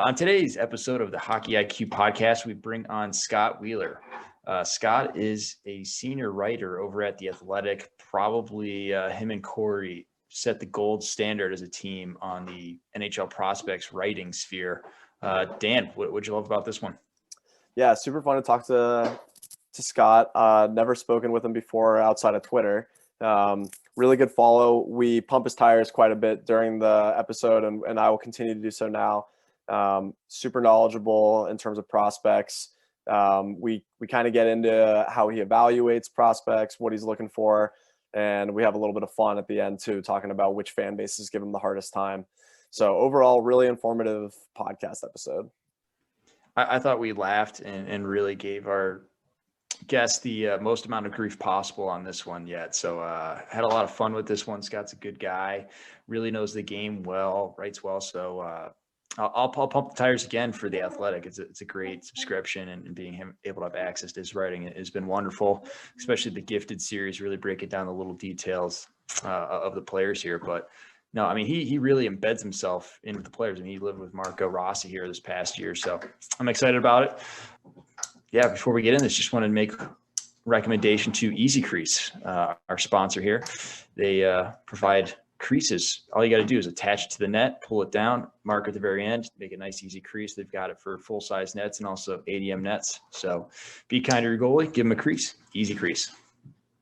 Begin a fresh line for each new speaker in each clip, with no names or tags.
On today's episode of the Hockey IQ podcast, we bring on Scott Wheeler. Scott is a senior writer over at The Athletic. Probably him and Corey set the gold standard as a team on the NHL prospects writing sphere. Dan, what'd you love about this one?
Yeah, super fun to talk to Scott. Never spoken with him before outside of Twitter. Really good follow. We pump his tires quite a bit during the episode, and I will continue to do so now. Super knowledgeable in terms of prospects. We kind of get into how he evaluates prospects, what he's looking for, and we have a little bit of fun at the end too, talking about which fan bases give him the hardest time. So overall, really informative podcast episode.
I thought we laughed and really gave our guests the most amount of grief possible on this one yet. So had a lot of fun with this one. Scott's a good guy, really knows the game well, writes well. So I'll pump the tires again for The Athletic. It's a great subscription, and being able to have access to his writing has been wonderful, especially the Gifted series, really breaking down the little details of the players here. But no, I mean, he really embeds himself into the players. I mean, he lived with Marco Rossi here this past year, so I'm excited about it. Yeah, before we get in this, just wanted to make a recommendation to Easy Crease, our sponsor here. They provide creases. All you got to do is attach it to the net, pull it down, mark at the very end, make a nice easy crease. They've got it for full-size nets and also ADM nets. So be kind to your goalie, give him a crease. Easy Crease.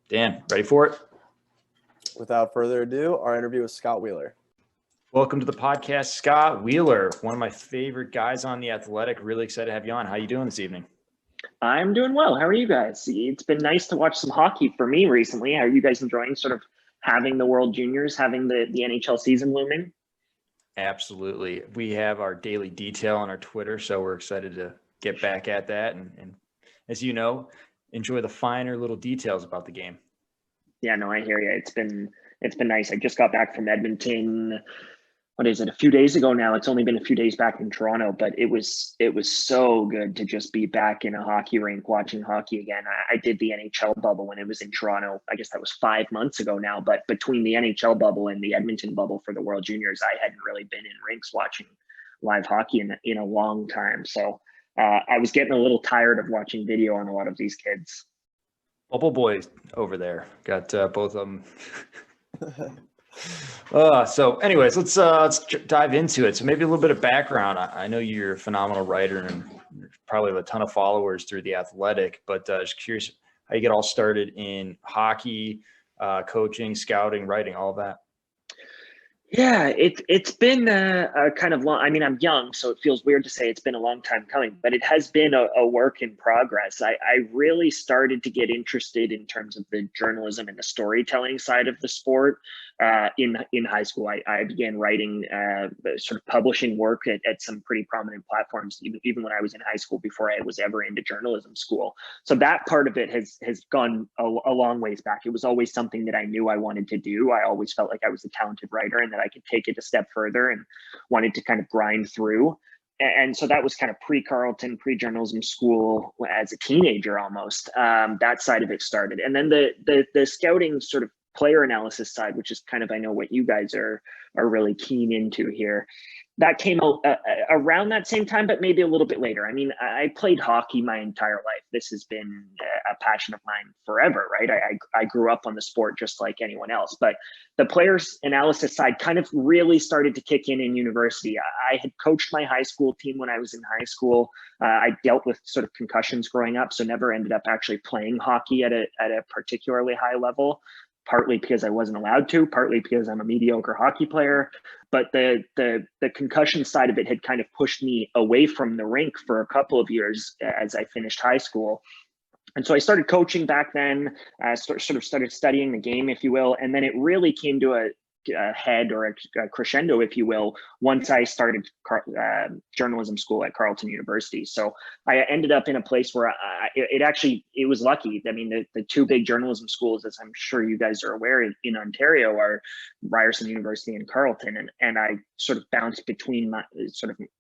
Dan, ready for it?
Without further ado, our interview with Scott Wheeler.
Welcome to the podcast, Scott Wheeler, one of my favorite guys on The Athletic. Really excited to have you on. How you doing this evening?
I'm doing well. How are you guys? It's been nice to watch some hockey for me recently. How are you guys enjoying sort of having the World Juniors, having the NHL season looming?
Absolutely. We have our daily detail on our Twitter, so we're excited to get back at that. And as you know, enjoy the finer little details about the game.
Yeah, no, I hear you. It's been nice. I just got back from Edmonton. What is it? A few days ago now. It's only been a few days back in Toronto, but it was so good to just be back in a hockey rink watching hockey again. I did the NHL bubble when it was in Toronto. I guess that was 5 months ago now, but between the NHL bubble and the Edmonton bubble for the World Juniors, I hadn't really been in rinks watching live hockey in a long time. So I was getting a little tired of watching video on a lot of these kids.
Bubble boys over there. Got both of them. So anyways, let's dive into it. So maybe a little bit of background. I know you're a phenomenal writer and probably have a ton of followers through The Athletic, but just curious how you get all started in hockey, coaching, scouting, writing, all of that.
Yeah, it's been a kind of long. I mean, I'm young, so it feels weird to say it's been a long time coming, but it has been a work in progress. I really started to get interested in terms of the journalism and the storytelling side of the sport in high school. I began writing sort of publishing work at some pretty prominent platforms, even when I was in high school, before I was ever into journalism school. So that part of it has gone a long ways back. It was always something that I knew I wanted to do. I always felt like I was a talented writer and that I could take it a step further, and wanted to kind of grind through. And so that was kind of pre-Carleton, pre-journalism school as a teenager almost. That side of it started. And then the scouting sort of player analysis side, which is kind of, I know what you guys are really keen into here. That came out around that same time, but maybe a little bit later. I mean, I played hockey my entire life. This has been a passion of mine forever, right? I grew up on the sport just like anyone else, but the players analysis side kind of really started to kick in university. I had coached my high school team when I was in high school. I dealt with sort of concussions growing up, so never ended up actually playing hockey at a particularly high level. Partly because I wasn't allowed to, partly because I'm a mediocre hockey player. But the concussion side of it had kind of pushed me away from the rink for a couple of years as I finished high school. And so I started coaching back then, sort of started studying the game, if you will. And then it really came to a head, or a crescendo, if you will, once I started journalism school at Carleton University. So I ended up in a place where it was lucky. I mean, the two big journalism schools, as I'm sure you guys are aware, in Ontario are Ryerson University and Carleton. And I sort of bounced between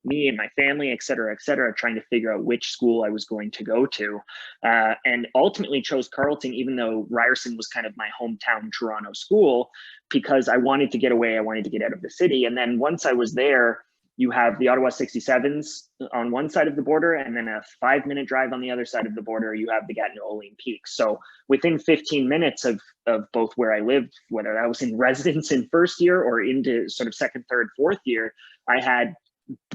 me and my family, et cetera, trying to figure out which school I was going to go to. And ultimately chose Carleton, even though Ryerson was kind of my hometown Toronto school, because I wanted to get away. I wanted to get out of the city. And then once I was there, you have the Ottawa 67s on one side of the border, and then a 5-minute drive on the other side of the border, you have the Gatineau-Olean Peaks. So within 15 minutes of both where I lived, whether I was in residence in first year or into sort of second, third, fourth year, I had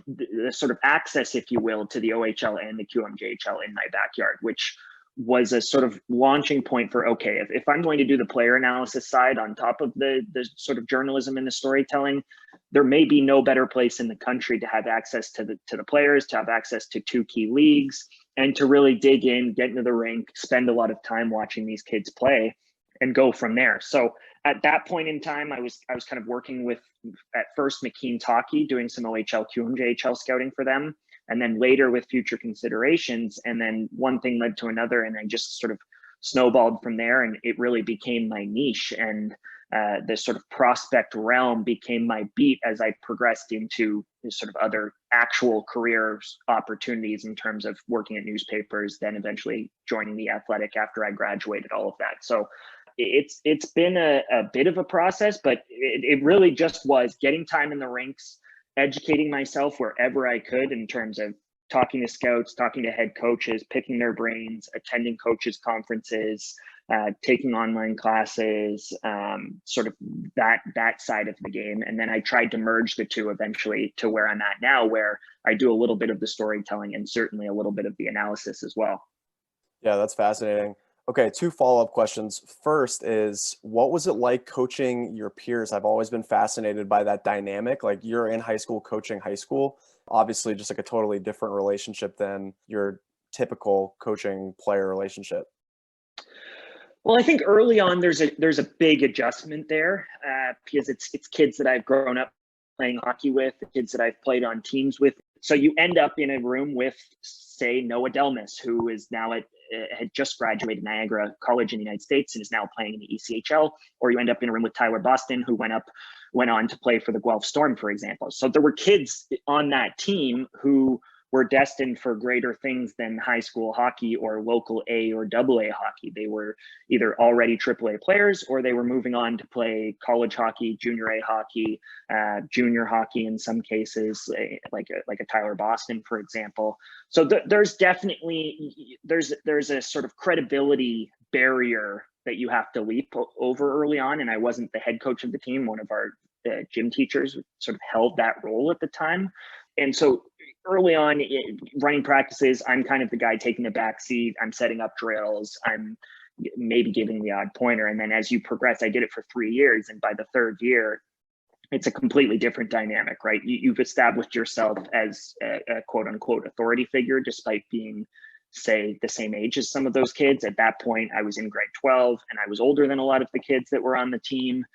the sort of access, if you will, to the OHL and the QMJHL in my backyard, which was a sort of launching point for, okay, if I'm going to do the player analysis side on top of the sort of journalism and the storytelling, there may be no better place in the country to have access to the players, to have access to 2 key leagues, and to really dig in, get into the rink, spend a lot of time watching these kids play, and go from there. So at that point in time, I was kind of working with, at first, McKean Hockey, doing some OHL, QMJHL scouting for them, and then later with future considerations. And then one thing led to another, and I just sort of snowballed from there, and it really became my niche. And the sort of prospect realm became my beat as I progressed into sort of other actual career opportunities in terms of working at newspapers, then eventually joining The Athletic after I graduated, all of that. So it's been a bit of a process, but it really just was getting time in the rinks, educating myself wherever I could in terms of talking to scouts, talking to head coaches, picking their brains, attending coaches conferences, taking online classes, sort of that side of the game. And then I tried to merge the two eventually to where I'm at now, where I do a little bit of the storytelling and certainly a little bit of the analysis as well.
Yeah, that's fascinating. Okay, 2 follow-up questions. First is, what was it like coaching your peers? I've always been fascinated by that dynamic. Like, you're in high school coaching high school, obviously just like a totally different relationship than your typical coaching player relationship.
Well, I think early on there's a big adjustment there, because it's kids that I've grown up playing hockey with, the kids that I've played on teams with. So you end up in a room with, say, Noah Delmas, who is now had just graduated Niagara College in the United States and is now playing in the ECHL, or you end up in a room with Tyler Boston, who went on to play for the Guelph Storm, for example. So there were kids on that team who were destined for greater things than high school hockey or local A or AA hockey. They were either already AAA players, or they were moving on to play college hockey, junior A hockey, junior hockey in some cases, like a Tyler Boston, for example. So there's definitely, there's a sort of credibility barrier that you have to leap over early on. And I wasn't the head coach of the team. One of our gym teachers sort of held that role at the time. And so early on, running practices, I'm kind of the guy taking the back seat. I'm setting up drills. I'm maybe giving the odd pointer. And then as you progress, I did it for 3 years. And by the 3rd year, it's a completely different dynamic, right? You've established yourself as a quote unquote authority figure, despite being, say, the same age as some of those kids. At that point, I was in grade 12 and I was older than a lot of the kids that were on the team.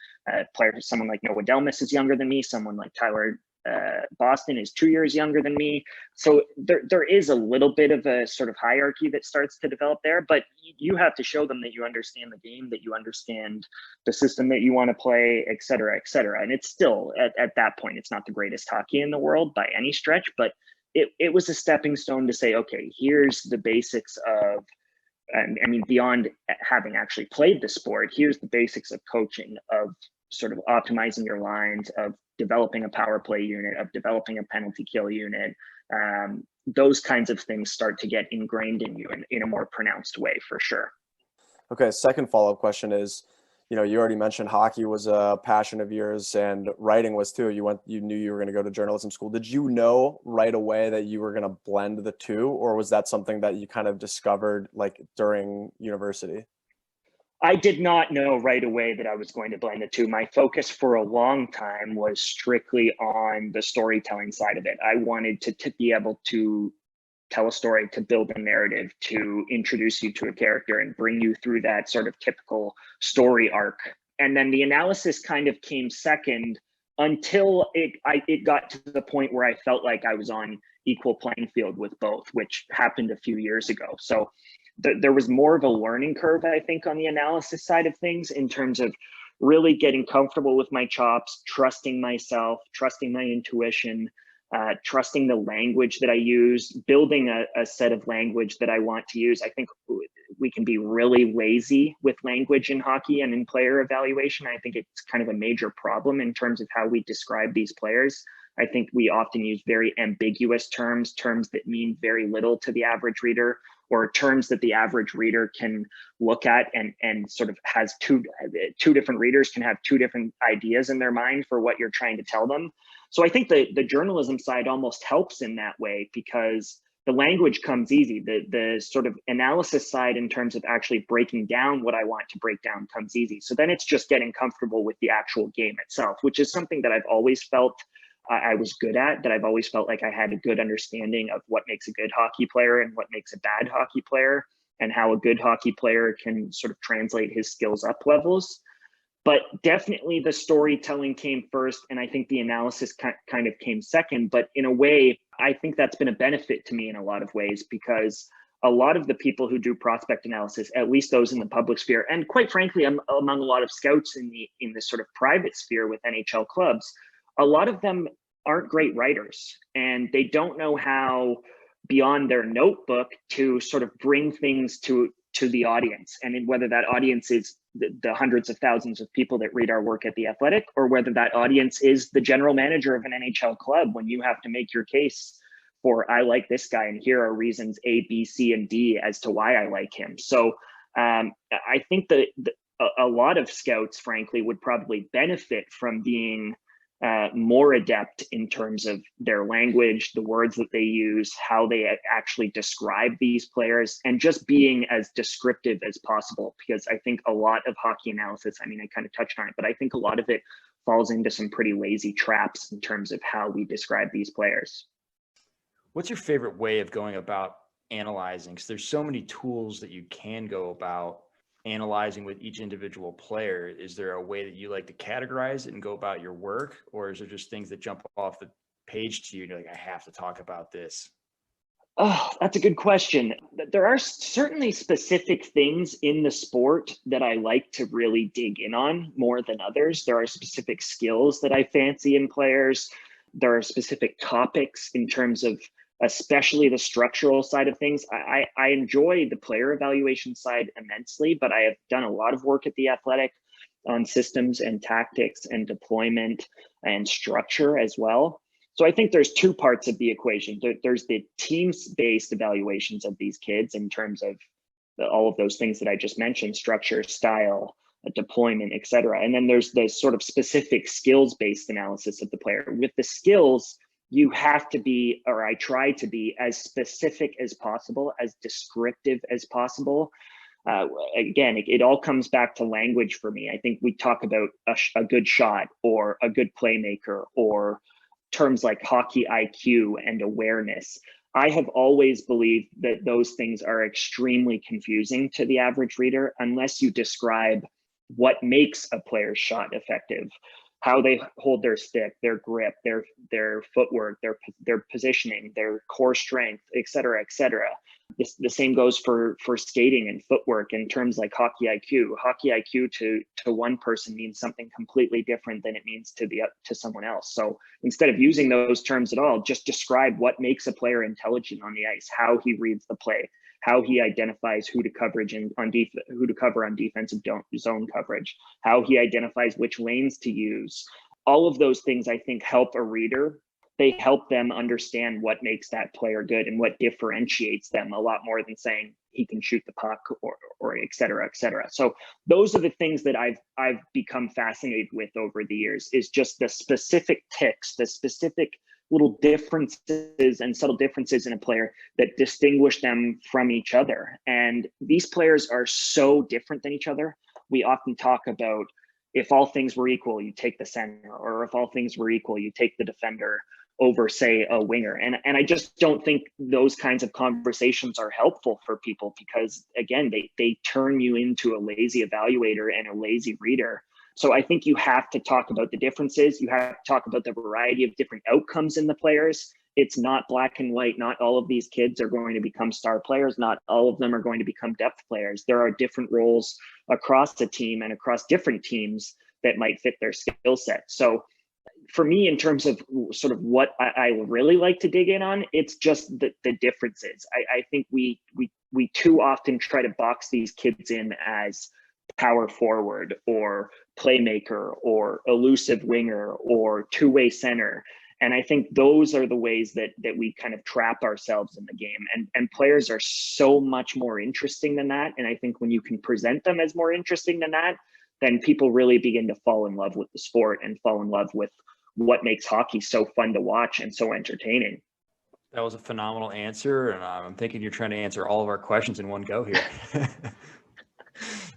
Someone like Noah Delmas is younger than me. Someone like Tyler Boston is 2 years younger than me. So there is a little bit of a sort of hierarchy that starts to develop there, but you have to show them that you understand the game, that you understand the system that you want to play, et cetera, et cetera. And it's still, at that point, it's not the greatest hockey in the world by any stretch, but it was a stepping stone to say, okay, here's the basics of, I mean, beyond having actually played the sport, here's the basics of coaching, of sort of optimizing your lines, of developing a power play unit, of developing a penalty kill unit. Those kinds of things start to get ingrained in you in a more pronounced way, for sure.
Okay, second follow-up question is, you already mentioned hockey was a passion of yours and writing was too. You knew you were going to go to journalism school. Did you know right away that you were going to blend the two, or was that something that you kind of discovered like during university?
I did not know right away that I was going to blend the two. My focus for a long time was strictly on the storytelling side of it. I wanted to be able to tell a story, to build a narrative, to introduce you to a character and bring you through that sort of typical story arc. And then the analysis kind of came second until it got to the point where I felt like I was on equal playing field with both, which happened a few years ago. So there was more of a learning curve, I think, on the analysis side of things, in terms of really getting comfortable with my chops, trusting myself, trusting my intuition, trusting the language that I use, building a set of language that I want to use. I think we can be really lazy with language in hockey and in player evaluation. I think it's kind of a major problem in terms of how we describe these players. I think we often use very ambiguous terms that mean very little to the average reader, or terms that the average reader can look at and sort of has two different readers can have two different ideas in their mind for what you're trying to tell them. So I think the journalism side almost helps in that way, because the language comes easy. The sort of analysis side in terms of actually breaking down what I want to break down comes easy. So then it's just getting comfortable with the actual game itself, which is something that I've always felt I was good at, that I've always felt like I had a good understanding of what makes a good hockey player and what makes a bad hockey player, and how a good hockey player can sort of translate his skills up levels. But definitely the storytelling came first, and I think the analysis kind of came second. But in a way, I think that's been a benefit to me in a lot of ways, because a lot of the people who do prospect analysis, at least those in the public sphere, and quite frankly, among a lot of scouts in the sort of private sphere with NHL clubs, a lot of them aren't great writers, and they don't know how, beyond their notebook, to sort of bring things to the audience. And whether that audience is the hundreds of thousands of people that read our work at The Athletic, or whether that audience is the general manager of an NHL club, when you have to make your case for, I like this guy, and here are reasons A, B, C, and D as to why I like him. So I think that a lot of scouts, frankly, would probably benefit from being more adept in terms of their language, the words that they use, how they actually describe these players, and just being as descriptive as possible. Because I think a lot of hockey analysis, I mean, I kind of touched on it, but I think a lot of it falls into some pretty lazy traps in terms of how we describe these players.
What's your favorite way of going about analyzing? Because there's so many tools that you can go about analyzing with each individual player. Is there a way that you like to categorize it and go about your work, or is there just things that jump off the page to you and you're like, I have to talk about this?
Oh, that's a good question. There are certainly specific things in the sport that I like to really dig in on more than others. There are specific skills that I fancy in players. There are specific topics in terms of especially the structural side of things. I enjoy the player evaluation side immensely, but I have done a lot of work at The Athletic on systems and tactics and deployment and structure as well. So I think there's two parts of the equation. There's the teams-based evaluations of these kids in terms of all of those things that I just mentioned: structure, style, deployment, et cetera. And then there's the sort of specific skills-based analysis of the player. With the skills, you have to be, or I try to be, as specific as possible, as descriptive as possible. Again, it all comes back to language for me. I think we talk about a good shot or a good playmaker, or terms like hockey IQ and awareness. I have always believed that those things are extremely confusing to the average reader unless you describe what makes a player's shot effective, how they hold their stick, their grip, their footwork, their positioning, their core strength, et cetera, et cetera. The same goes for skating and footwork in terms like hockey IQ. Hockey IQ to one person means something completely different than it means to someone else. So instead of using those terms at all, just describe what makes a player intelligent on the ice, how he reads the play, how he identifies who to coverage who to cover on defensive zone coverage, how he identifies which lanes to use. All of those things, I think, help a reader. They help them understand what makes that player good and what differentiates them a lot more than saying he can shoot the puck or et cetera, et cetera. So those are the things that I've become fascinated with over the years, is just the specific ticks, the specific little differences and subtle differences in a player that distinguish them from each other. And these players are so different than each other. We often talk about, if all things were equal, you take the center, or if all things were equal, you take the defender over, say, a winger. And I just don't think those kinds of conversations are helpful for people, because again, they turn you into a lazy evaluator and a lazy reader. So I think you have to talk about the differences. You have to talk about the variety of different outcomes in the players. It's not black and white. Not all of these kids are going to become star players. Not all of them are going to become depth players. There are different roles across the team and across different teams that might fit their skill set. So for me, in terms of sort of what I really like to dig in on, it's just the differences. I think we too often try to box these kids in as power forward or playmaker or elusive winger or two-way center. And I think those are the ways that we kind of trap ourselves in the game. And players are so much more interesting than that. And I think when you can present them as more interesting than that, then people really begin to fall in love with the sport and fall in love with what makes hockey so fun to watch and so entertaining.
That was a phenomenal answer, and I'm thinking you're trying to answer all of our questions in one go here.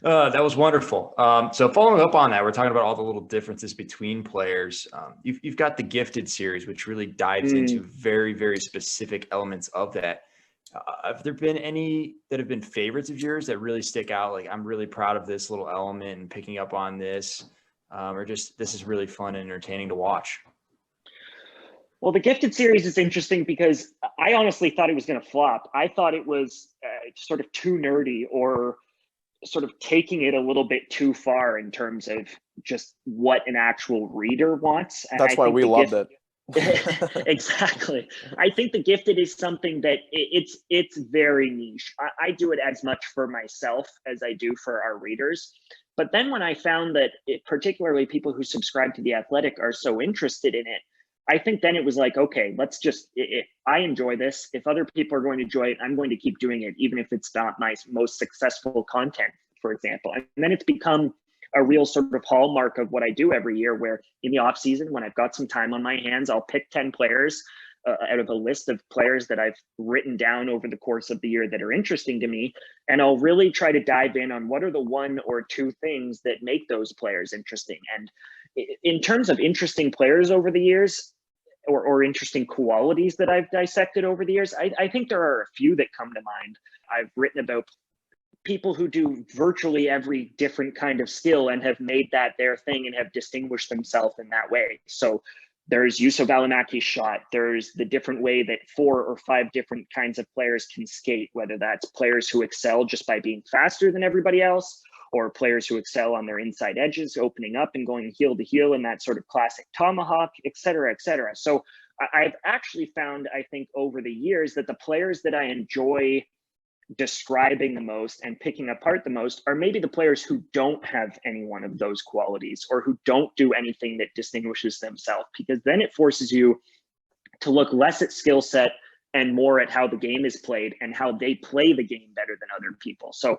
That was wonderful. So following up on that, we're talking about all the little differences between players. You've got the Gifted series, which really dives into very, very specific elements of that. Have there been any that have been favorites of yours that really stick out? Like, I'm really proud of this little element and picking up on this, or just this is really fun and entertaining to watch?
Well, the Gifted series is interesting because I honestly thought it was going to flop. I thought it was sort of too nerdy, or sort of taking it a little bit too far in terms of just what an actual reader wants.
That's why we loved it.
Exactly. I think the Gifted is something that it's very niche. I do it as much for myself as I do for our readers. But then when I found that particularly people who subscribe to The Athletic are so interested in it, I think then it was like, okay, let's just, I enjoy this. If other people are going to enjoy it, I'm going to keep doing it, even if it's not my most successful content, for example. And then it's become a real sort of hallmark of what I do every year, where in the off season, when I've got some time on my hands, I'll pick 10 players out of a list of players that I've written down over the course of the year that are interesting to me. And I'll really try to dive in on what are the one or two things that make those players interesting. And in terms of interesting players over the years, or interesting qualities that I've dissected over the years, I think there are a few that come to mind. I've written about people who do virtually every different kind of skill and have made that their thing and have distinguished themselves in that way. So there's Juuso Välimäki's shot. There's the different way that 4 or 5 different kinds of players can skate, whether that's players who excel just by being faster than everybody else, or players who excel on their inside edges, opening up and going heel to heel in that sort of classic tomahawk, et cetera, et cetera. So I've actually found, I think, over the years that the players that I enjoy describing the most and picking apart the most are maybe the players who don't have any one of those qualities, or who don't do anything that distinguishes themselves, because then it forces you to look less at skill set and more at how the game is played and how they play the game better than other people. So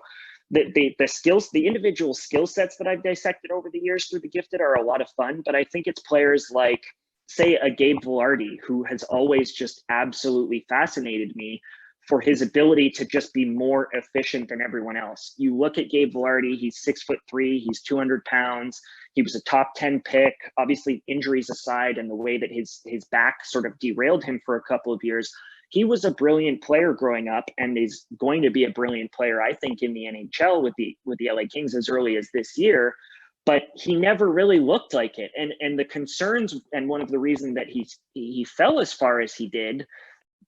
the skills, the individual skill sets that I've dissected over the years through the Gifted are a lot of fun, but I think it's players like, say, a Gabe Vilardi, who has always just absolutely fascinated me for his ability to just be more efficient than everyone else. You look at Gabe Vilardi, he's 6'3", he's 200 pounds. He was a top 10 pick, obviously injuries aside, and the way that his back sort of derailed him for a couple of years. He was a brilliant player growing up, and is going to be a brilliant player, I think, in the NHL with the LA Kings as early as this year. But he never really looked like it. And the concerns, and one of the reasons that he fell as far as he did,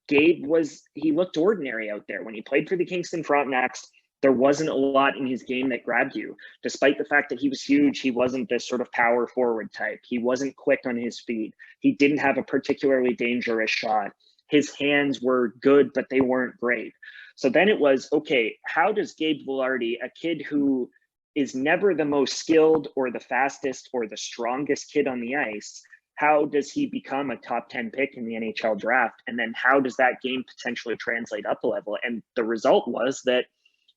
Gabe he looked ordinary out there. When he played for the Kingston Frontenacs, there wasn't a lot in his game that grabbed you. Despite the fact that he was huge, he wasn't this sort of power forward type. He wasn't quick on his feet. He didn't have a particularly dangerous shot. His hands were good, but they weren't great. So then it was, okay, how does Gabe Vilardi, a kid who is never the most skilled or the fastest or the strongest kid on the ice, how does he become a top 10 pick in the NHL draft? And then how does that game potentially translate up a level? And the result was that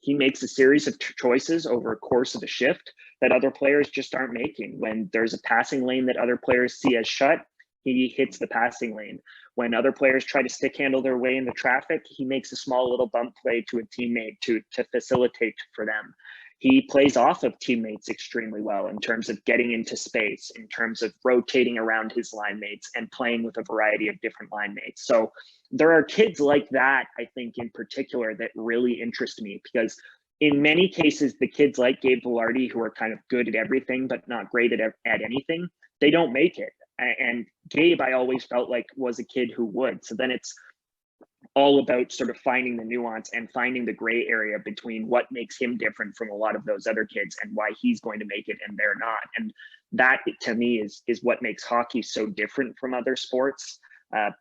he makes a series of choices over a course of a shift that other players just aren't making. When there's a passing lane that other players see as shut, he hits the passing lane. When other players try to stick handle their way into traffic, he makes a small little bump play to a teammate to facilitate for them. He plays off of teammates extremely well in terms of getting into space, in terms of rotating around his line mates and playing with a variety of different line mates. So there are kids like that, I think, in particular, that really interest me, because in many cases, the kids like Gabe Vilardi, who are kind of good at everything but not great at anything, they don't make it. And Gabe, I always felt like, was a kid who would. So then it's all about sort of finding the nuance and finding the gray area between what makes him different from a lot of those other kids and why he's going to make it and they're not. And that, to me, is what makes hockey so different from other sports.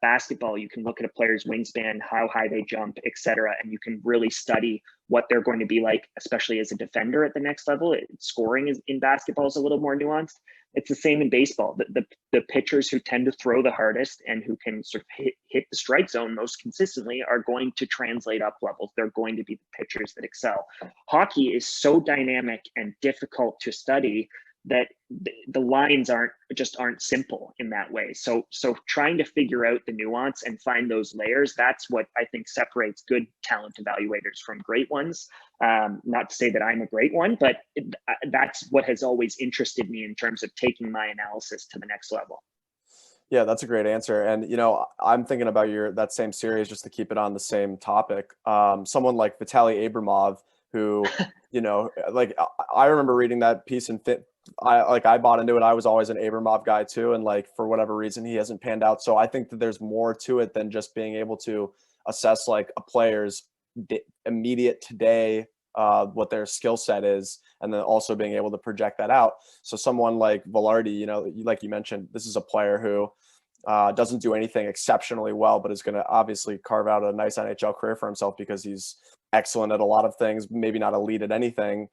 Basketball, you can look at a player's wingspan, how high they jump, etc., and you can really study what they're going to be like, especially as a defender at the next level. Scoring in basketball is a little more nuanced. It's the same in baseball. The pitchers who tend to throw the hardest and who can sort of hit the strike zone most consistently are going to translate up levels. They're going to be the pitchers that excel. Hockey is so dynamic and difficult to study that the lines aren't simple in that way. So trying to figure out the nuance and find those layers, that's what I think separates good talent evaluators from great ones. Not to say that I'm a great one, but that's what has always interested me in terms of taking my analysis to the next level.
Yeah, that's a great answer. And, you know, I'm thinking about that same series, just to keep it on the same topic. Someone like Vitaly Abramov, who, you know, like I remember reading that piece in I bought into it. I was always an Abramov guy too. And like, for whatever reason, he hasn't panned out. So I think that there's more to it than just being able to assess like a player's immediate today, what their skill set is, and then also being able to project that out. So someone like Velarde, you know, like you mentioned, this is a player who doesn't do anything exceptionally well, but is going to obviously carve out a nice NHL career for himself because he's excellent at a lot of things, maybe not elite at anything.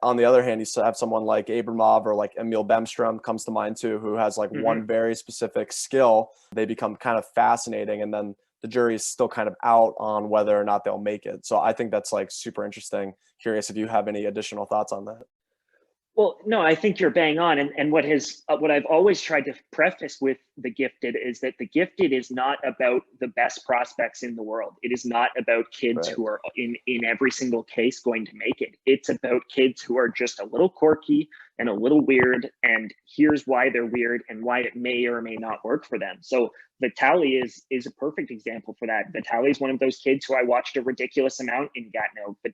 On the other hand, you have someone like Abramov or like Emil Bemstrom comes to mind too, who has like one very specific skill. They become kind of fascinating, and then the jury is still kind of out on whether or not they'll make it. So I think that's like super interesting. Curious if you have any additional thoughts on that.
Well, no, I think you're bang on. And what I've always tried to preface with The Gifted is that The Gifted is not about the best prospects in the world. It is not about kids who are in every single case going to make it. It's about kids who are just a little quirky and a little weird, and here's why they're weird and why it may or may not work for them. So Vitaly is a perfect example for that. Vitaly is one of those kids who I watched a ridiculous amount in Gatineau, but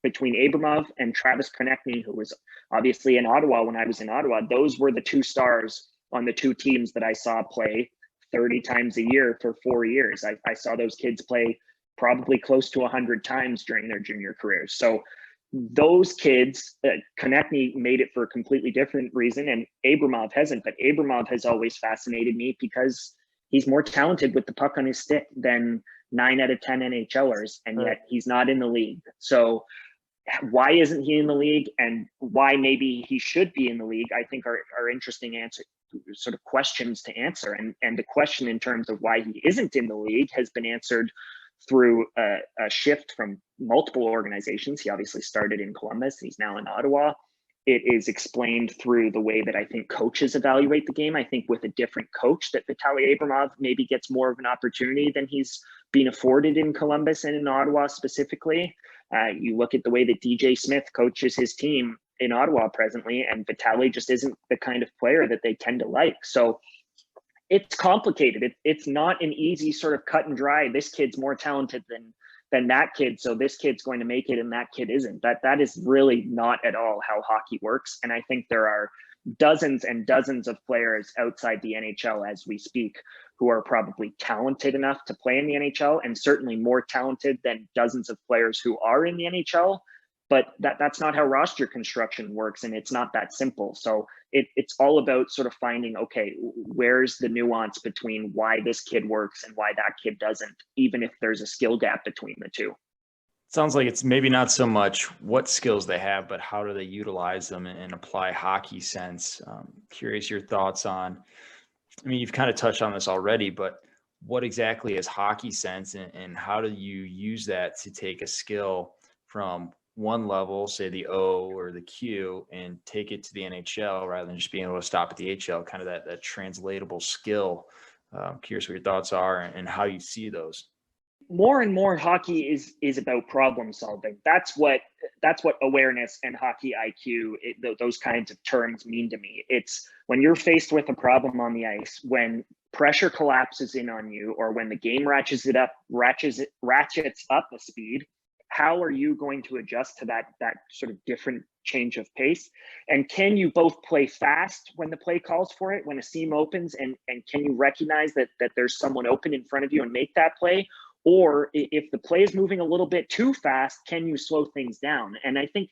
between Abramov and Travis Konechny, who was obviously in Ottawa when I was in Ottawa, those were the two stars on the two teams that I saw play 30 times a year for 4 years. I saw those kids play probably close to 100 times during their junior careers. So those kids, Konechny made it for a completely different reason, and Abramov hasn't. But Abramov has always fascinated me because he's more talented with the puck on his stick than 9 out of 10 NHLers, and yet he's not in the league. So why isn't he in the league, and why maybe he should be in the league, I think are interesting sort of questions to answer. And the question in terms of why he isn't in the league has been answered through a shift from multiple organizations. He obviously started in Columbus. He's now in Ottawa. It is explained through the way that I think coaches evaluate the game. I think with a different coach that Vitaly Abramov maybe gets more of an opportunity than he's been afforded in Columbus and in Ottawa specifically. You look at the way that DJ Smith coaches his team in Ottawa presently, and Vitaly just isn't the kind of player that they tend to like. So it's complicated. It's not an easy sort of cut and dry. This kid's more talented than that kid, so this kid's going to make it and that kid isn't. That is really not at all how hockey works. And I think there are dozens and dozens of players outside the NHL as we speak who are probably talented enough to play in the NHL, and certainly more talented than dozens of players who are in the NHL. But that's not how roster construction works, and it's not that simple. So it's all about sort of finding, okay, where's the nuance between why this kid works and why that kid doesn't, even if there's a skill gap between the two.
Sounds like it's maybe not so much what skills they have, but how do they utilize them and apply hockey sense. Curious your thoughts on, I mean, you've kind of touched on this already, but what exactly is hockey sense, and how do you use that to take a skill from one level, say the O or the Q, and take it to the NHL rather than just being able to stop at the HL, kind of that translatable skill. Curious what your thoughts are and how you see those.
More and more hockey is about problem solving. That's what awareness and hockey IQ, those kinds of terms mean to me. It's when you're faced with a problem on the ice, when pressure collapses in on you, or when the game ratchets up a speed, how are you going to adjust to that sort of different change of pace? And can you both play fast when the play calls for it, when a seam opens, and can you recognize that there's someone open in front of you and make that play? Or if the play is moving a little bit too fast, can you slow things down? And I think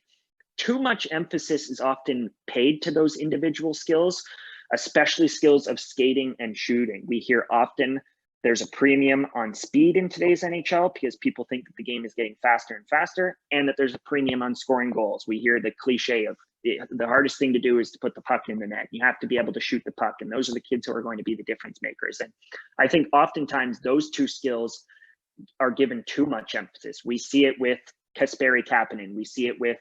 too much emphasis is often paid to those individual skills, especially skills of skating and shooting. We hear often There's a premium on speed in today's NHL because people think that the game is getting faster and faster, and that there's a premium on scoring goals. We hear the cliche of the hardest thing to do is to put the puck in the net. You have to be able to shoot the puck, and those are the kids who are going to be the difference makers. And I think oftentimes those two skills are given too much emphasis. We see it with Kasperi Kapanen. We see it with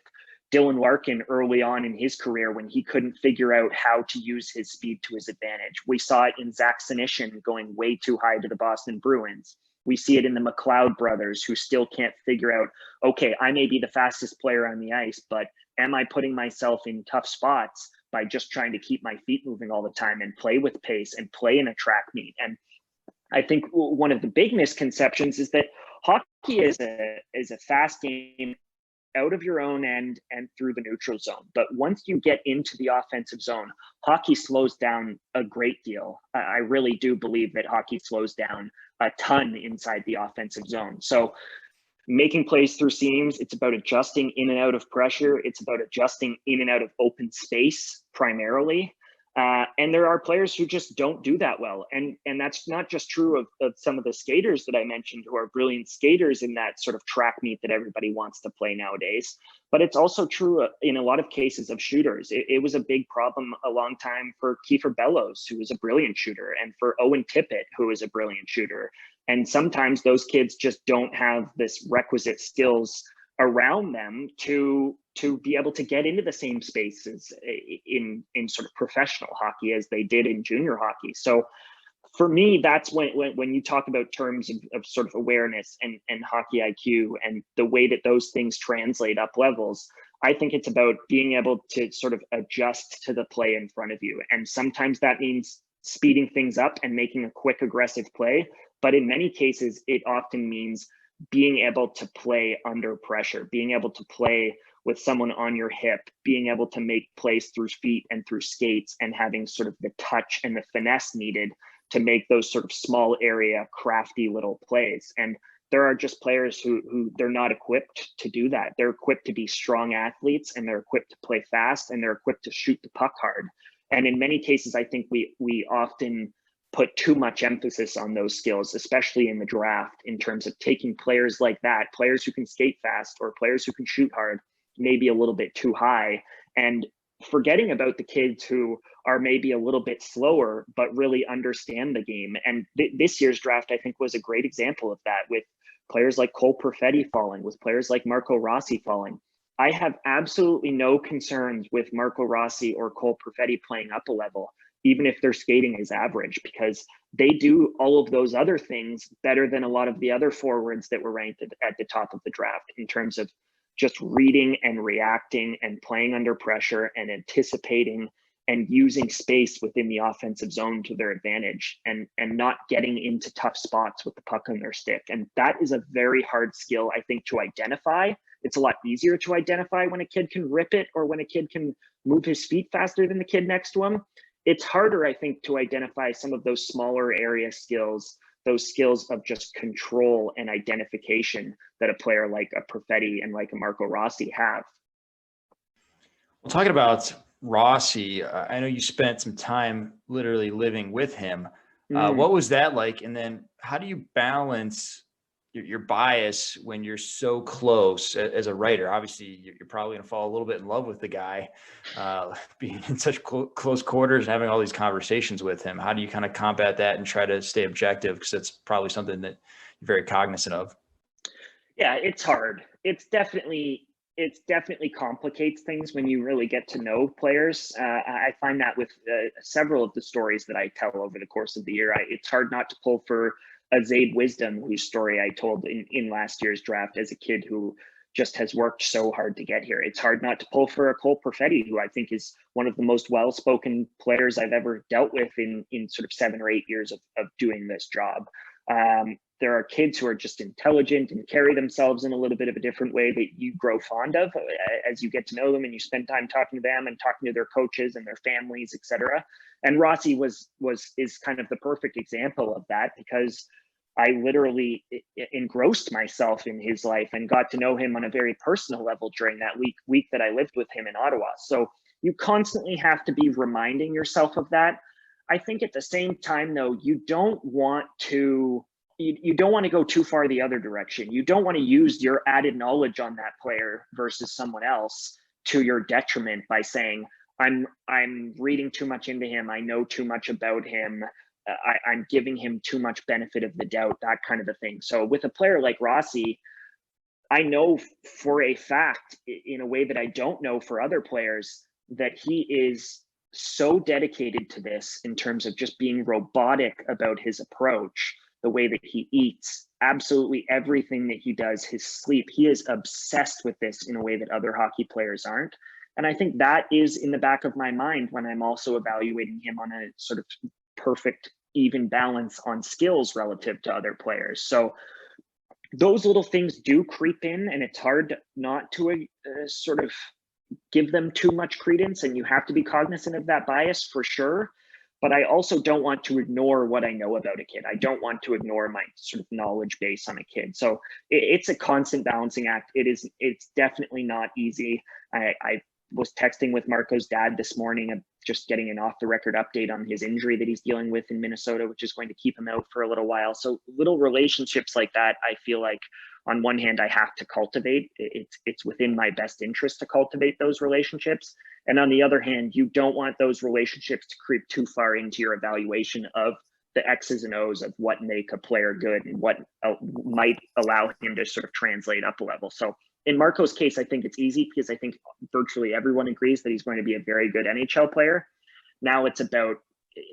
Dylan Larkin early on in his career when he couldn't figure out how to use his speed to his advantage. We saw it in Zach Senyshyn going way too high to the Boston Bruins. We see it in the McLeod brothers who still can't figure out, okay, I may be the fastest player on the ice, but am I putting myself in tough spots by just trying to keep my feet moving all the time and play with pace and play in a track meet? And I think one of the big misconceptions is that hockey is a fast game out of your own end and through the neutral zone. But once you get into the offensive zone, hockey slows down a great deal. I really do believe that hockey slows down a ton inside the offensive zone. So making plays through seams, it's about adjusting in and out of pressure. It's about adjusting in and out of open space primarily. And there are players who just don't do that well. And that's not just true of some of the skaters that I mentioned who are brilliant skaters in that sort of track meet that everybody wants to play nowadays, but it's also true in a lot of cases of shooters. It was a big problem a long time for Kiefer Bellows, who was a brilliant shooter, and for Owen Tippett, who is a brilliant shooter. And sometimes those kids just don't have this requisite skills around them to be able to get into the same spaces in sort of professional hockey as they did in junior hockey. So for me, that's when you talk about terms of sort of awareness and hockey IQ and the way that those things translate up levels, I think it's about being able to sort of adjust to the play in front of you. And sometimes that means speeding things up and making a quick, aggressive play. But in many cases, it often means being able to play under pressure, being able to play with someone on your hip, being able to make plays through feet and through skates, and having sort of the touch and the finesse needed to make those sort of small area, crafty little plays. And there are just players who they're not equipped to do that. They're equipped to be strong athletes, and they're equipped to play fast, and they're equipped to shoot the puck hard. And in many cases, I think we often put too much emphasis on those skills, especially in the draft, in terms of taking players like that, players who can skate fast or players who can shoot hard, maybe a little bit too high, and forgetting about the kids who are maybe a little bit slower, but really understand the game. And this year's draft, I think, was a great example of that, with players like Cole Perfetti falling, with players like Marco Rossi falling. I have absolutely no concerns with Marco Rossi or Cole Perfetti playing up a level, even if their skating is average, because they do all of those other things better than a lot of the other forwards that were ranked at the top of the draft in terms of just reading and reacting and playing under pressure and anticipating and using space within the offensive zone to their advantage, and not getting into tough spots with the puck on their stick. And that is a very hard skill, I think, to identify. It's a lot easier to identify when a kid can rip it or when a kid can move his feet faster than the kid next to him. It's harder, I think, to identify some of those smaller area skills, those skills of just control and identification that a player like a Perfetti and like a Marco Rossi have.
Well, talking about Rossi, I know you spent some time literally living with him. What was that like? And then how do you balance your bias when you're so close as a writer? Obviously, you're probably going to fall a little bit in love with the guy, being in such close quarters and having all these conversations with him. How do you kind of combat that and try to stay objective? Because it's probably something that you're very cognizant of.
Yeah, it's hard. It definitely complicates things when you really get to know players. I find that with several of the stories that I tell over the course of the year, it's hard not to pull for a Zaid Wisdom, whose story I told in last year's draft as a kid who just has worked so hard to get here. It's hard not to pull for a Cole Perfetti, who I think is one of the most well-spoken players I've ever dealt with in sort of 7 or 8 years of doing this job. There are kids who are just intelligent and carry themselves in a little bit of a different way that you grow fond of as you get to know them and you spend time talking to them and talking to their coaches and their families, etc. And Rossi is kind of the perfect example of that, because I literally engrossed myself in his life and got to know him on a very personal level during that week that I lived with him in Ottawa. So you constantly have to be reminding yourself of that. I think at the same time, though, you don't want to go too far the other direction. You don't want to use your added knowledge on that player versus someone else to your detriment by saying, I'm reading too much into him, I know too much about him, I'm giving him too much benefit of the doubt, that kind of a thing. So with a player like Rossi, I know for a fact, in a way that I don't know for other players, that he is so dedicated to this in terms of just being robotic about his approach, the way that he eats, absolutely everything that he does, his sleep. He is obsessed with this in a way that other hockey players aren't. And I think that is in the back of my mind when I'm also evaluating him on a sort of perfect, even balance on skills relative to other players. So those little things do creep in, and it's hard not to sort of give them too much credence, and you have to be cognizant of that bias for sure. But I also don't want to ignore what I know about a kid. I don't want to ignore my sort of knowledge base on a kid. So it's a constant balancing act. It's definitely not easy. I was texting with Marco's dad this morning, just getting an off the record update on his injury that he's dealing with in Minnesota, which is going to keep him out for a little while. So little relationships like that, I feel like on one hand, I have to cultivate. It's within my best interest to cultivate those relationships. And on the other hand, you don't want those relationships to creep too far into your evaluation of the X's and O's of what make a player good and what might allow him to sort of translate up a level. So in Marco's case, I think it's easy because I think virtually everyone agrees that he's going to be a very good NHL player. Now it's about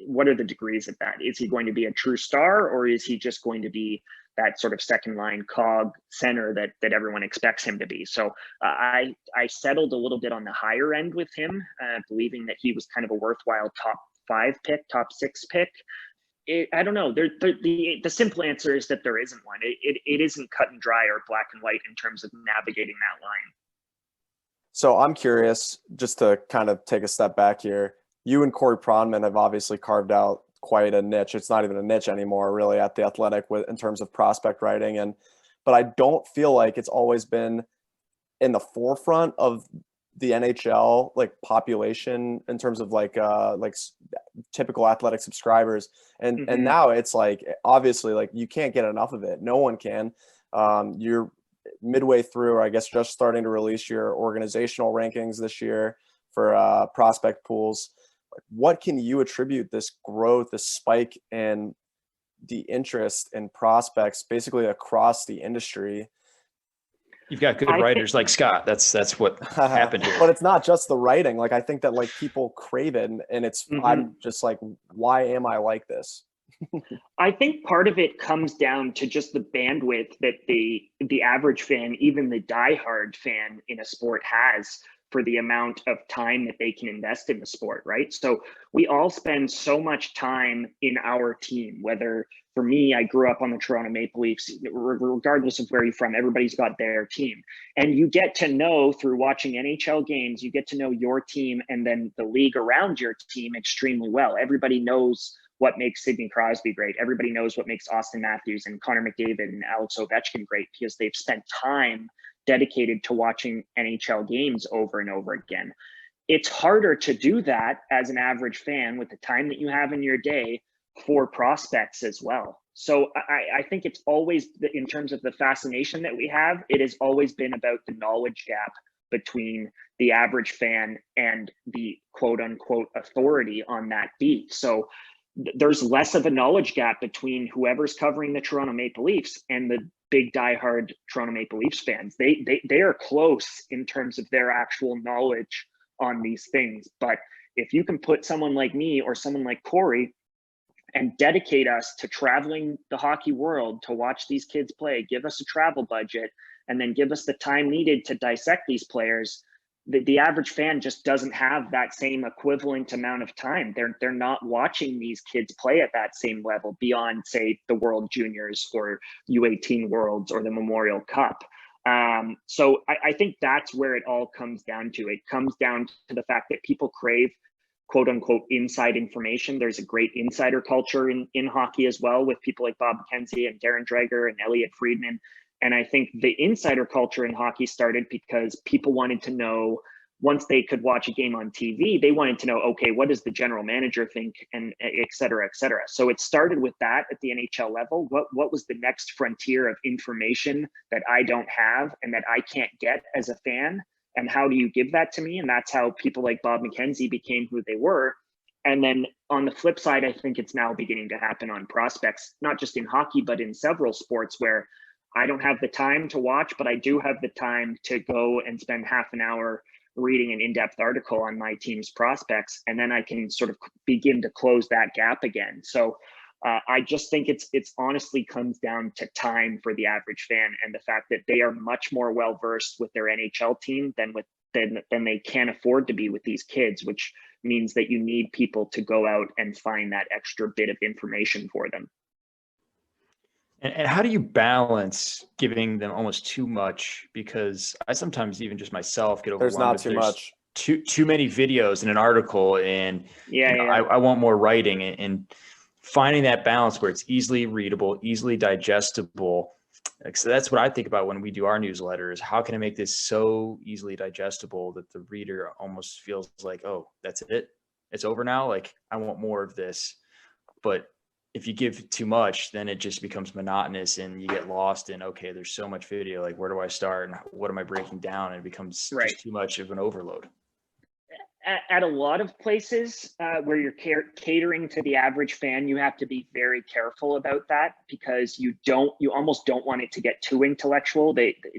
what are the degrees of that? Is he going to be a true star, or is he just going to be that sort of second line cog center that everyone expects him to be? So I settled a little bit on the higher end with him, believing that he was kind of a worthwhile top 5 pick, top 6 pick. I don't know. The simple answer is that there isn't one. It isn't cut and dry or black and white in terms of navigating that line.
So I'm curious, just to kind of take a step back here. You and Corey Pronman have obviously carved out quite a niche. It's not even a niche anymore, really, at The Athletic in terms of prospect writing. But I don't feel like it's always been in the forefront of the NHL like population in terms of like typical Athletic subscribers. And now it's like, obviously, like you can't get enough of it. No one can. You're midway through, or I guess just starting to release your organizational rankings this year for prospect pools. What can you attribute this growth, this spike in the interest in prospects basically across the industry?
You've got good writers like Scott. That's what happened here.
But it's not just the writing. Like I think that like people crave it, and it's I'm just like, why am I like this?
I think part of it comes down to just the bandwidth that the average fan, even the diehard fan in a sport, has for the amount of time that they can invest in the sport, right? So we all spend so much time in our team, whether for me, I grew up on the Toronto Maple Leafs, regardless of where you're from, everybody's got their team. And you get to know through watching NHL games, you get to know your team and then the league around your team extremely well. Everybody knows what makes Sidney Crosby great. Everybody knows what makes Austin Matthews and Connor McDavid and Alex Ovechkin great because they've spent time dedicated to watching NHL games over and over again. It's harder to do that as an average fan with the time that you have in your day for prospects as well. So I think it's always, in terms of the fascination that we have, it has always been about the knowledge gap between the average fan and the quote unquote authority on that beat. So there's less of a knowledge gap between whoever's covering the Toronto Maple Leafs and the big diehard Toronto Maple Leafs fans. They are close in terms of their actual knowledge on these things. But if you can put someone like me or someone like Corey and dedicate us to traveling the hockey world to watch these kids play, give us a travel budget, and then give us the time needed to dissect these players, the average fan just doesn't have that same equivalent amount of time. They're not watching these kids play at that same level beyond, say, the World Juniors or U18 Worlds or the Memorial Cup. So I think that's where it all comes down to. It comes down to the fact that people crave quote unquote inside information. There's a great insider culture in hockey as well, with people like Bob McKenzie and Darren Dreger and Elliot Friedman. And I think the insider culture in hockey started because people wanted to know once they could watch a game on TV, they wanted to know, okay, what does the general manager think, and et cetera, et cetera. So it started with that at the NHL level. What was the next frontier of information that I don't have and that I can't get as a fan? And how do you give that to me? And that's how people like Bob McKenzie became who they were. And then on the flip side, I think it's now beginning to happen on prospects, not just in hockey, but in several sports where I don't have the time to watch, but I do have the time to go and spend half an hour reading an in-depth article on my team's prospects, and then I can sort of begin to close that gap again. So I just think it's honestly comes down to time for the average fan, and the fact that they are much more well versed with their NHL team than they can afford to be with these kids, which means that you need people to go out and find that extra bit of information for them.
And how do you balance giving them almost too much? Because I sometimes even just myself get overwhelmed.
There's not too much.
Too many videos in an article, and I want more writing, and finding that balance where it's easily readable, easily digestible. So that's what I think about when we do our newsletters. How can I make this so easily digestible that the reader almost feels like, oh, that's it, it's over now. Like, I want more of this. But if you give too much, then it just becomes monotonous and you get lost in, okay, there's so much video, like where do I start and what am I breaking down? And it becomes just too much of an overload.
At a lot of places where you're catering to the average fan, you have to be very careful about that, because you almost don't want it to get too intellectual.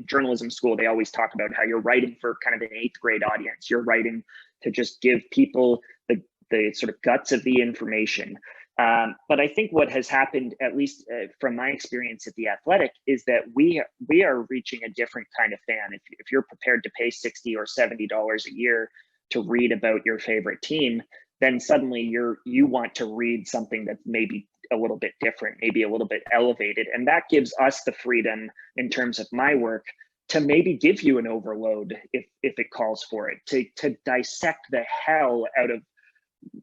Journalism school, they always talk about how you're writing for kind of an 8th grade audience. You're writing to just give people the sort of guts of the information. But I think what has happened, at least from my experience at The Athletic, is that we are reaching a different kind of fan. If you're prepared to pay $60 or $70 a year to read about your favorite team, then suddenly you want to read something that's maybe a little bit different, maybe a little bit elevated. And that gives us the freedom, in terms of my work, to maybe give you an overload if it calls for it, to dissect the hell out of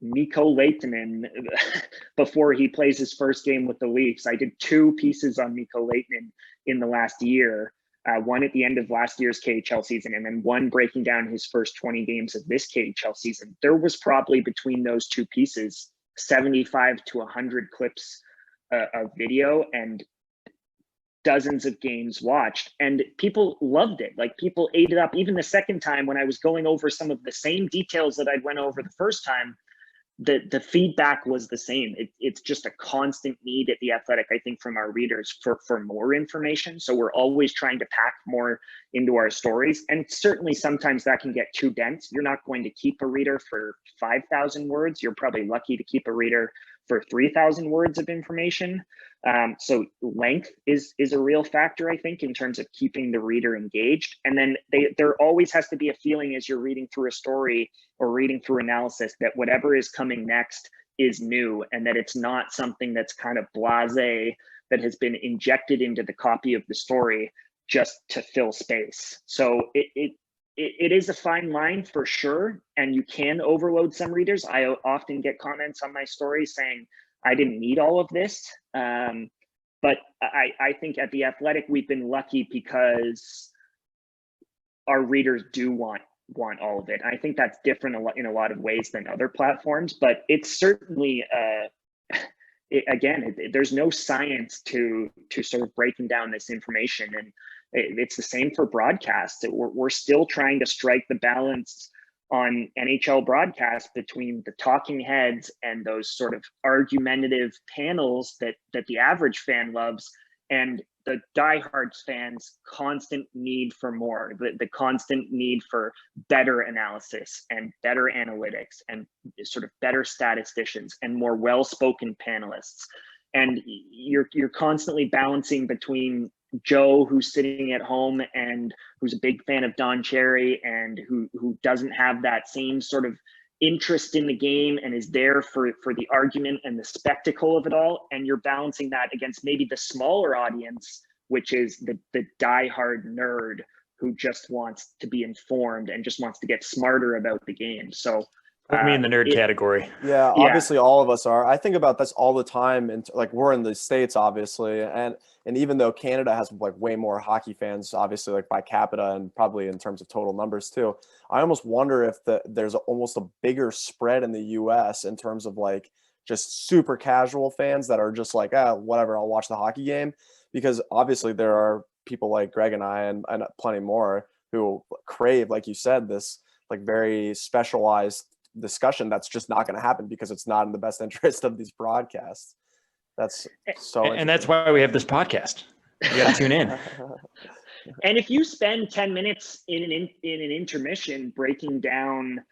Mikko Lehtinen before he plays his first game with the Leafs. I did 2 pieces on Mikko Lehtinen in the last year, one at the end of last year's KHL season, and then one breaking down his first 20 games of this KHL season. There was probably, between those 2 pieces, 75 to 100 clips of video and dozens of games watched, and people loved it. Like, people ate it up. Even the second time, when I was going over some of the same details that I'd went over the first time, the feedback was the same. It's just a constant need at The Athletic, I think, from our readers for more information. So we're always trying to pack more into our stories. And certainly sometimes that can get too dense. You're not going to keep a reader for 5,000 words. You're probably lucky to keep a reader for 3,000 words of information. So length is a real factor, I think, in terms of keeping the reader engaged. And then there always has to be a feeling, as you're reading through a story or reading through analysis, that whatever is coming next is new, and that it's not something that's kind of blasé, that has been injected into the copy of the story just to fill space. So it is a fine line for sure, and you can overload some readers. I often get comments on my story saying, I didn't need all of this. But I think at The Athletic, we've been lucky because our readers do want all of it. I think that's different in a lot of ways than other platforms, but it's certainly, there's no science to sort of breaking down this information. And it's the same for broadcasts. We're still trying to strike the balance on NHL broadcast between the talking heads and those sort of argumentative panels that the average fan loves, and the diehard fans' constant need for more, the constant need for better analysis and better analytics and sort of better statisticians and more well-spoken panelists. And you're constantly balancing between Joe, who's sitting at home and who's a big fan of Don Cherry and who doesn't have that same sort of interest in the game and is there for the argument and the spectacle of it all. And you're balancing that against maybe the smaller audience, which is the diehard nerd who just wants to be informed and just wants to get smarter about the game. So
Put me in the nerd category.
Yeah, obviously all of us are. I think about this all the time, and like we're in the States, obviously, and even though Canada has like way more hockey fans, obviously, like by capita and probably in terms of total numbers too, I almost wonder if there's almost a bigger spread in the U.S. in terms of like just super casual fans that are just like, whatever, I'll watch the hockey game, because obviously there are people like Greg and I and plenty more who crave, like you said, this like very specialized discussion that's just not going to happen because it's not in the best interest of these broadcasts. That's so
and that's why we have this podcast. You got to tune in.
And if you spend 10 minutes in an intermission breaking down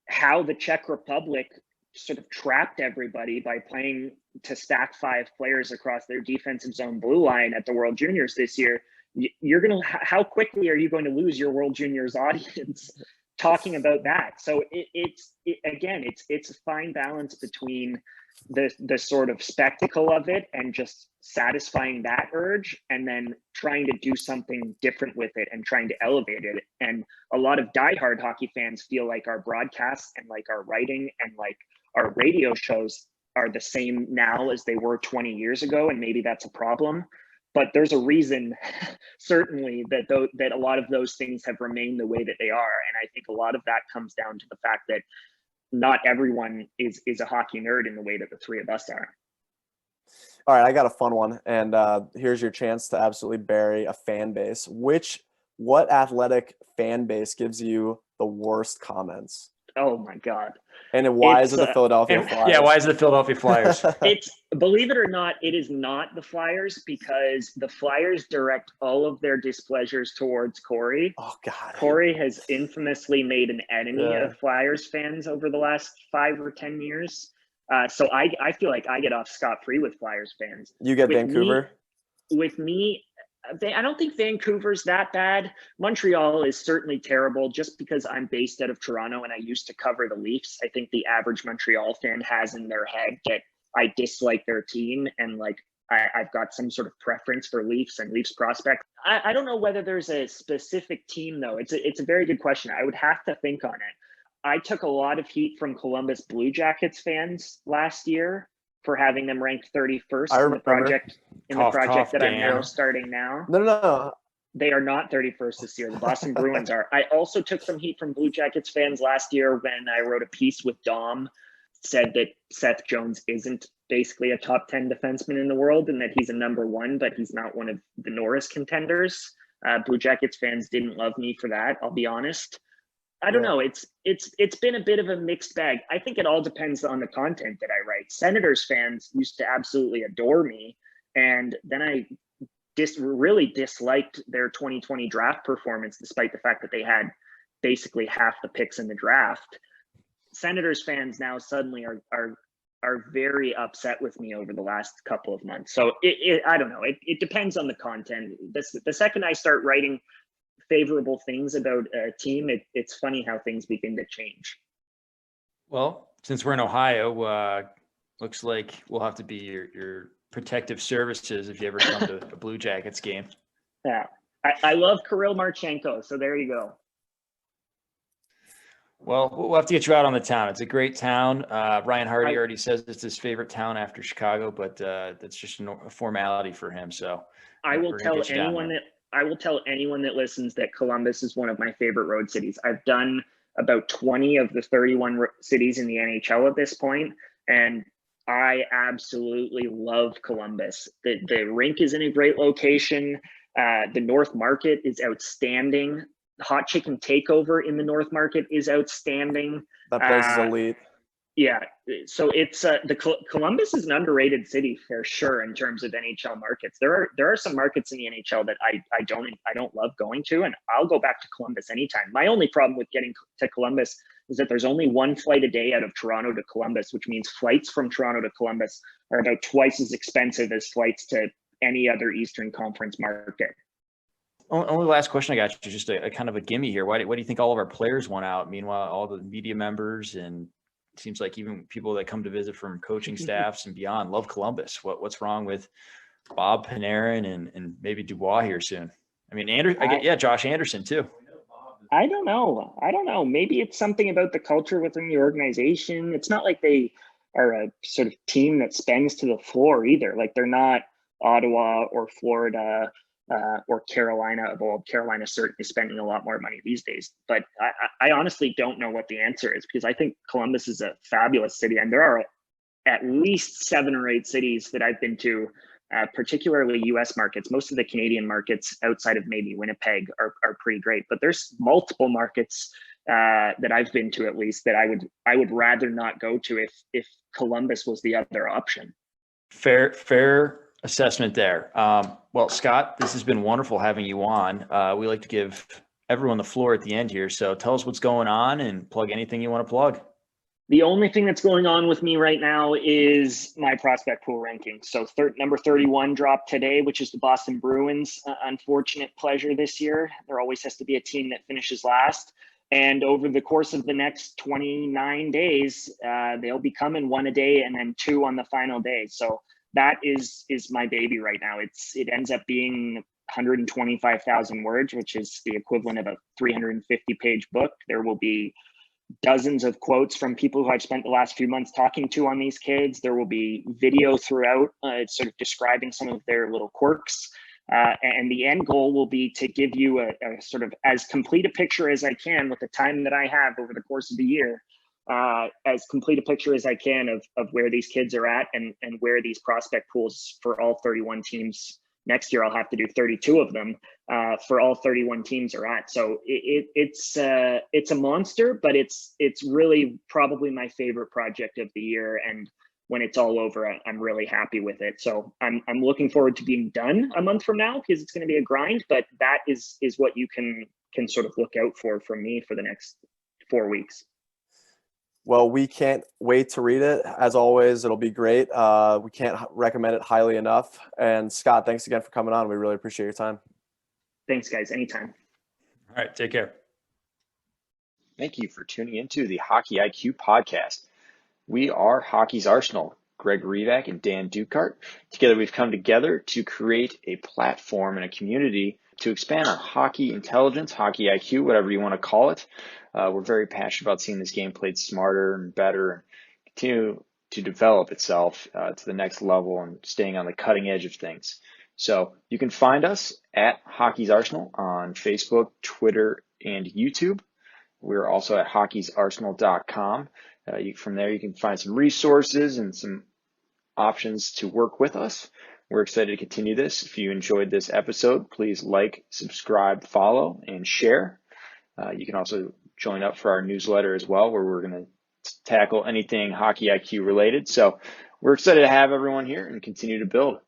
how the Czech Republic sort of trapped everybody by playing to stack 5 players across their defensive zone blue line at the World Juniors this year, you're going to, how quickly are you going to lose your World Juniors audience talking about that? So it's a fine balance between the sort of spectacle of it and just satisfying that urge, and then trying to do something different with it and trying to elevate it. And a lot of diehard hockey fans feel like our broadcasts and like our writing and like our radio shows are the same now as they were 20 years ago, and maybe that's a problem. But there's a reason, certainly, that a lot of those things have remained the way that they are. And I think a lot of that comes down to the fact that not everyone is a hockey nerd in the way that the three of us are.
All right, I got a fun one, and here's your chance to absolutely bury a fan base. What athletic fan base gives you the worst comments?
Oh my God.
And why is it the Philadelphia Flyers?
Yeah, why is it the Philadelphia Flyers?
It's, believe it or not, it is not the Flyers, because the Flyers direct all of their displeasures towards Corey.
Oh God.
Corey has infamously made an enemy of Flyers fans over the last 5 or 10 years. So I feel like I get off scot-free with Flyers fans.
You get Vancouver?
With me, I don't think Vancouver's that bad. Montreal is certainly terrible just because I'm based out of Toronto and I used to cover the Leafs. I think the average Montreal fan has in their head that I dislike their team and like I've got some sort of preference for Leafs and Leafs prospects. I don't know whether there's a specific team though. It's a very good question. I would have to think on it. I took a lot of heat from Columbus Blue Jackets fans last year for having them ranked 31st in the project that I'm now starting now.
No.
They are not 31st this year. The Boston Bruins are. I also took some heat from Blue Jackets fans last year when I wrote a piece with Dom, said that Seth Jones isn't basically a top 10 defenseman in the world and that he's a number 1, but he's not one of the Norris contenders. Blue Jackets fans didn't love me for that, I'll be honest. I don't know. It's been a bit of a mixed bag. I think it all depends on the content that I write. Senators fans used to absolutely adore me, and then I really disliked their 2020 draft performance, despite the fact that they had basically half the picks in the draft. Senators fans now suddenly are very upset with me over the last couple of months. So I don't know. It depends on the content. The second I start writing favorable things about a team, it's funny how things begin to change.
Well, since we're in Ohio, looks like we'll have to be your protective services if you ever come to a Blue Jackets game.
Yeah, I love Kirill Marchenko, so there you go.
Well, we'll have to get you out on the town. It's a great town. Ryan Hardy already says it's his favorite town after Chicago, but that's just a formality for him. So
I will tell anyone that listens that Columbus is one of my favorite road cities. I've done about 20 of the 31 cities in the NHL at this point, and I absolutely love Columbus. The rink is in a great location. The North Market is outstanding. The Hot Chicken Takeover in the North Market is outstanding.
That place is elite.
Yeah, so it's Columbus is an underrated city for sure in terms of NHL markets. There are some markets in the NHL that I don't love going to, and I'll go back to Columbus anytime. My only problem with getting to Columbus is that there's only one flight a day out of Toronto to Columbus, which means flights from Toronto to Columbus are about twice as expensive as flights to any other Eastern Conference market.
Only last question I got you, just a kind of a gimme here. Why do you think all of our players went out? Meanwhile, all the media members and it seems like even people that come to visit from coaching staffs and beyond love Columbus. What's wrong with Bob Panarin and maybe Dubois here soon? I mean, Josh Anderson too.
I don't know. I don't know. Maybe it's something about the culture within the organization. It's not like they are a sort of team that spends to the floor either. Like they're not Ottawa or Florida or Carolina of old. Carolina certainly spending a lot more money these days. But I honestly don't know what the answer is, because I think Columbus is a fabulous city, and there are at least 7 or 8 cities that I've been to, particularly US markets. Most of the Canadian markets outside of maybe Winnipeg are pretty great, but there's multiple markets that I've been to, at least, that I would rather not go to if Columbus was the other option.
Fair assessment there. Well, Scott, this has been wonderful having you on. We like to give everyone the floor at the end here. So tell us what's going on and plug anything you want to plug.
The only thing that's going on with me right now is my prospect pool ranking. So number 31 dropped today, which is the Boston Bruins. Unfortunate pleasure this year. There always has to be a team that finishes last. And over the course of the next 29 days, they'll be coming 1 a day and then 2 on the final day. So that is my baby right now. It ends up being 125,000 words, which is the equivalent of a 350-page book. There will be dozens of quotes from people who I've spent the last few months talking to on these kids. There will be video throughout, sort of describing some of their little quirks. And the end goal will be to give you a sort of as complete a picture as I can with the time that I have over the course of the year, as complete a picture as I can of where these kids are at and where these prospect pools for all 31 teams. Next year, I'll have to do 32 of them for all 31 teams are at. So it's a monster, but it's really probably my favorite project of the year. And when it's all over, I'm really happy with it. So I'm looking forward to being done a month from now, because it's going to be a grind. But that is what you can sort of look out for from me for the next 4 weeks.
Well, we can't wait to read it. As always, it'll be great. We can't recommend it highly enough. And Scott, thanks again for coming on. We really appreciate your time.
Thanks, guys. Anytime.
All right. Take care.
Thank you for tuning into the Hockey IQ podcast. We are Hockey's Arsenal, Greg Revac and Dan Dukart. Together, we've come together to create a platform and a community to expand on hockey intelligence, hockey IQ, whatever you want to call it. We're very passionate about seeing this game played smarter and better and continue to develop itself to the next level and staying on the cutting edge of things. So you can find us at Hockey's Arsenal on Facebook, Twitter, and YouTube. We're also at hockeysarsenal.com. From there, you can find some resources and some options to work with us. We're excited to continue this. If you enjoyed this episode, please like, subscribe, follow, and share. You can also join up for our newsletter as well, where we're going to tackle anything Hockey IQ related. So we're excited to have everyone here and continue to build.